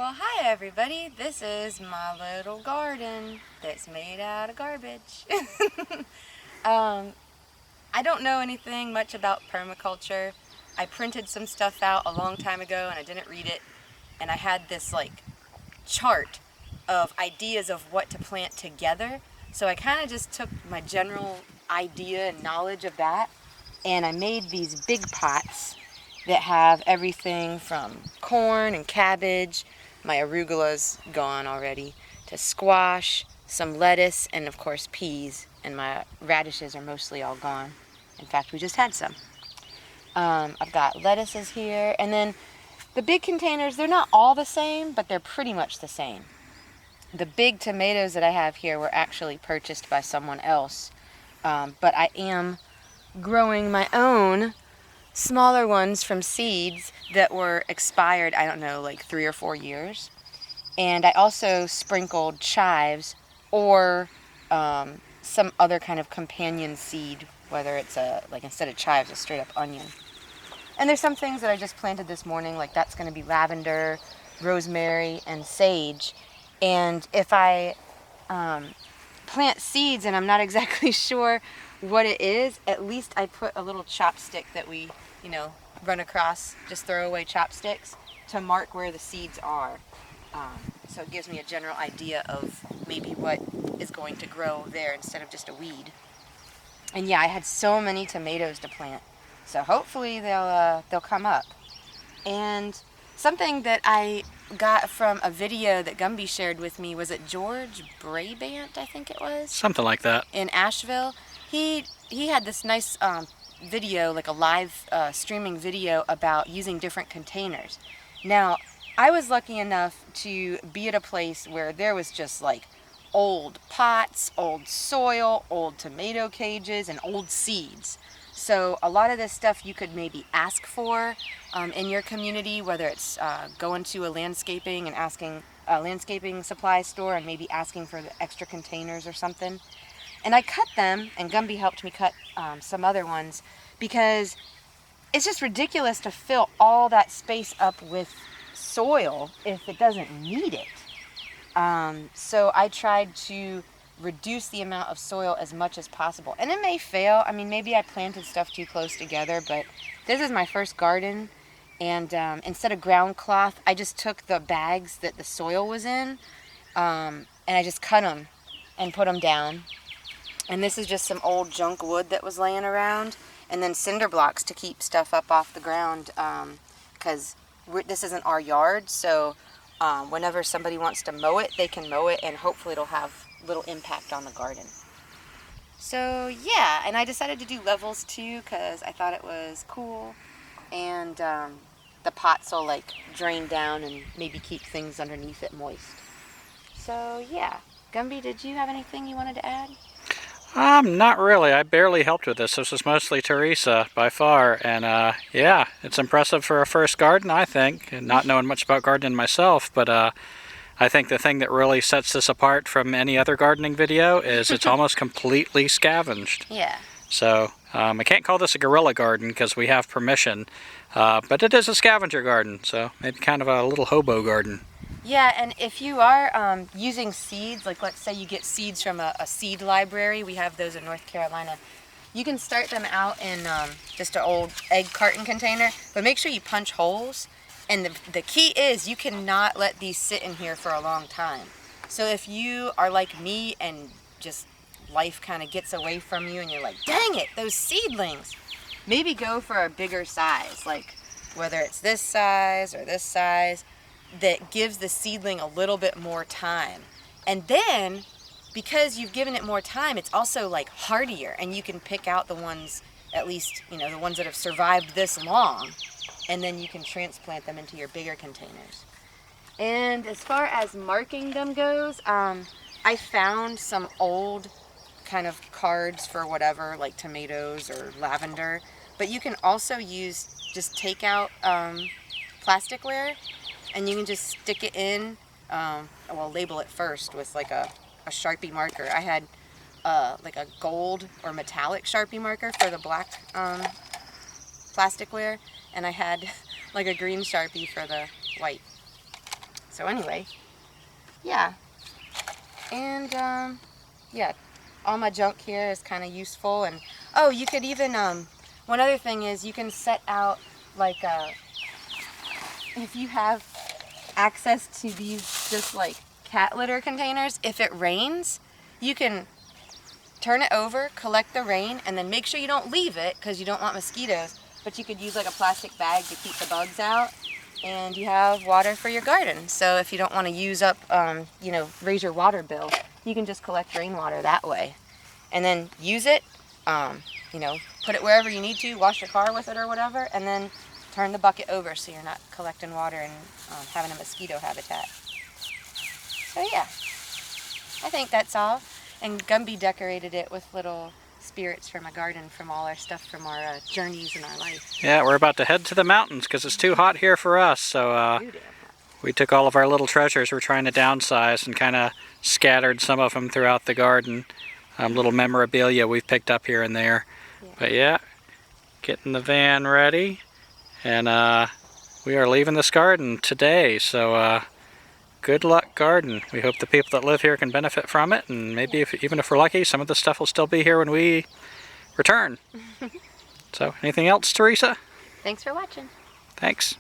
Well, hi everybody. This is my little garden that's made out of garbage. I don't know anything much about permaculture. I printed some stuff out a long time ago and I didn't read it. And I had this chart of ideas of what to plant together. So I kind of just took my general idea and knowledge of that and I made these big pots that have everything from corn and cabbage, my arugula's gone already, to squash, some lettuce, and of course peas, and my radishes are mostly all gone. In fact, we just had some. I've got lettuces here, and then the big containers, they're not all the same, but they're pretty much the same. The big tomatoes that I have here were actually purchased by someone else, but I am growing my own smaller ones from seeds that were expired, I don't know, like 3 or 4 years. And I also sprinkled chives or some other kind of companion seed, whether it's instead of chives, a straight up onion. And there's some things that I just planted this morning, like that's going to be lavender, rosemary, and sage. And if I plant seeds and I'm not exactly sure what it is, at least I put a little chopstick that we run across, just throwaway chopsticks, to mark where the seeds are. So it gives me a general idea of maybe what is going to grow there instead of just a weed. And yeah, I had so many tomatoes to plant, so hopefully they'll come up. And something that I got from a video that Gumby shared with me, was it George Brabant, I think it was? Something like that. In Asheville. He had this nice video, like a live streaming video about using different containers. Now, I was lucky enough to be at a place where there was just old pots, old soil, old tomato cages, and old seeds. So a lot of this stuff you could maybe ask for in your community, whether it's going to a landscaping and asking a landscaping supply store and maybe asking for the extra containers or something. And I cut them, and Gumby helped me cut some other ones, because it's just ridiculous to fill all that space up with soil if it doesn't need it. So I tried to reduce the amount of soil as much as possible. And it may fail. I mean, maybe I planted stuff too close together, but this is my first garden. And instead of ground cloth, I just took the bags that the soil was in, and I just cut them and put them down. And this is just some old junk wood that was laying around, and then cinder blocks to keep stuff up off the ground, because this isn't our yard, so whenever somebody wants to mow it, they can mow it, and hopefully it'll have little impact on the garden. So yeah, and I decided to do levels too, because I thought it was cool, and the pots will drain down and maybe keep things underneath it moist. So yeah, Gumby, did you have anything you wanted to add? Not really. I barely helped with this. This was mostly Teresa, by far. And yeah, it's impressive for a first garden, I think. And not knowing much about gardening myself, but I think the thing that really sets this apart from any other gardening video is it's almost completely scavenged. Yeah. So I can't call this a guerrilla garden because we have permission, but it is a scavenger garden, so maybe kind of a little hobo garden. Yeah, and if you are using seeds, let's say you get seeds from a seed library, we have those in North Carolina, you can start them out in just an old egg carton container, but make sure you punch holes. And the key is you cannot let these sit in here for a long time. So if you are like me and just life kind of gets away from you and you're like, dang it, those seedlings, maybe go for a bigger size, whether it's this size or this size, that gives the seedling a little bit more time. And then, because you've given it more time, it's also hardier, and you can pick out the ones, at least, the ones that have survived this long, and then you can transplant them into your bigger containers. And as far as marking them goes, I found some old kind of cards for whatever, like tomatoes or lavender, but you can also just take out plasticware, and you can just stick it in, label it first with a Sharpie marker. I had a gold or metallic Sharpie marker for the black plasticware, and I had a green Sharpie for the white. So anyway, yeah. And yeah, all my junk here is kind of useful. And oh, you could even one other thing is you can set out like if you have access to these just like cat litter containers, if it rains, you can turn it over, collect the rain, and then make sure you don't leave it because you don't want mosquitoes. But you could use like a plastic bag to keep the bugs out, and you have water for your garden. So if you don't want to use up, you know, raise your water bill, you can just collect rainwater that way. And then use it, you know, put it wherever you need to, wash your car with it or whatever, and then turn the bucket over so you're not collecting water and having a mosquito habitat. So yeah, I think that's all. And Gumby decorated it with little spirits from my garden from all our stuff from our journeys in our life. Yeah, we're about to head to the mountains because it's too hot here for us. So we took all of our little treasures. We're trying to downsize and kind of scattered some of them throughout the garden. Little memorabilia we've picked up here and there. Yeah. But yeah, getting the van ready. And we are leaving this garden today. So good luck, garden. We hope the people that live here can benefit from it. And maybe even if we're lucky, some of the stuff will still be here when we return. So anything else, Teresa? Thanks for watching. Thanks.